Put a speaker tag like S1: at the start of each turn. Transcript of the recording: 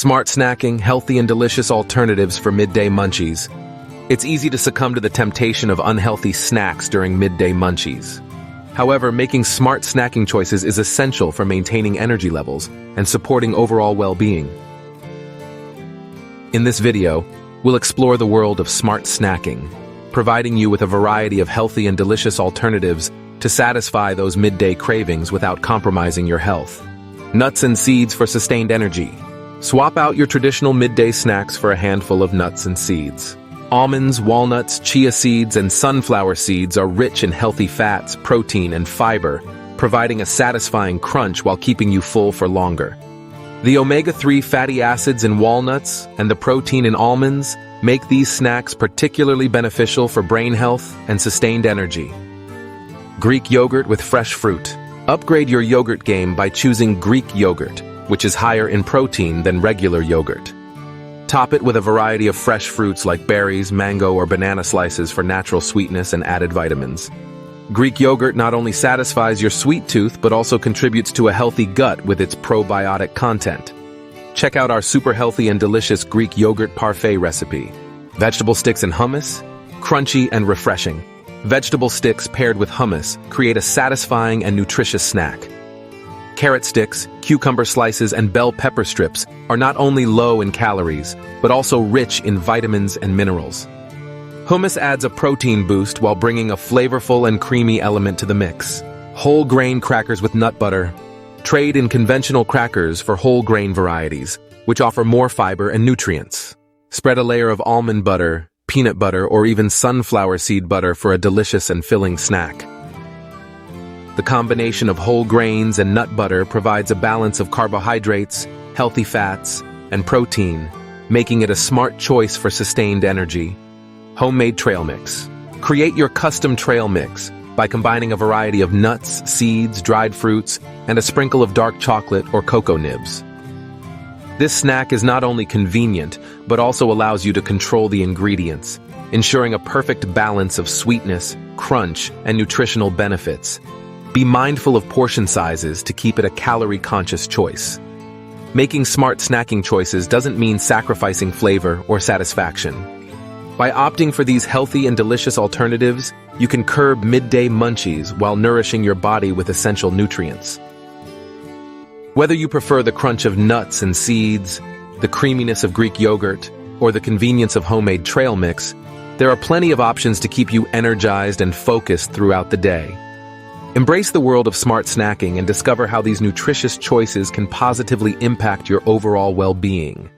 S1: Smart snacking, healthy and delicious alternatives for midday munchies. It's easy to succumb to the temptation of unhealthy snacks during midday munchies. However, making smart snacking choices is essential for maintaining energy levels and supporting overall well-being. In this video, we'll explore the world of smart snacking, providing you with a variety of healthy and delicious alternatives to satisfy those midday cravings without compromising your health. Nuts and seeds for sustained energy. Swap out your traditional midday snacks for a handful of nuts and seeds. Almonds, walnuts, chia seeds, and sunflower seeds are rich in healthy fats, protein, and fiber, providing a satisfying crunch while keeping you full for longer. The omega-3 fatty acids in walnuts and the protein in almonds make these snacks particularly beneficial for brain health and sustained energy. Greek yogurt with fresh fruit. Upgrade your yogurt game by choosing Greek yogurt, which is higher in protein than regular yogurt. Top it with a variety of fresh fruits like berries, mango, or banana slices for natural sweetness and added vitamins. Greek yogurt not only satisfies your sweet tooth, but also contributes to a healthy gut with its probiotic content. Check out our super healthy and delicious Greek yogurt parfait recipe. Vegetable sticks and hummus, crunchy and refreshing. Vegetable sticks paired with hummus create a satisfying and nutritious snack. Carrot sticks, cucumber slices, and bell pepper strips are not only low in calories, but also rich in vitamins and minerals. Hummus adds a protein boost while bringing a flavorful and creamy element to the mix. Whole grain crackers with nut butter. Trade in conventional crackers for whole grain varieties, which offer more fiber and nutrients. Spread a layer of almond butter, peanut butter, or even sunflower seed butter for a delicious and filling snack. The combination of whole grains and nut butter provides a balance of carbohydrates, healthy fats, and protein, making it a smart choice for sustained energy. Homemade trail mix. Create your custom trail mix by combining a variety of nuts, seeds, dried fruits, and a sprinkle of dark chocolate or cocoa nibs. This snack is not only convenient, but also allows you to control the ingredients, ensuring a perfect balance of sweetness, crunch, and nutritional benefits. Be mindful of portion sizes to keep it a calorie-conscious choice. Making smart snacking choices doesn't mean sacrificing flavor or satisfaction. By opting for these healthy and delicious alternatives, you can curb midday munchies while nourishing your body with essential nutrients. Whether you prefer the crunch of nuts and seeds, the creaminess of Greek yogurt, or the convenience of homemade trail mix, there are plenty of options to keep you energized and focused throughout the day. Embrace the world of smart snacking and discover how these nutritious choices can positively impact your overall well-being.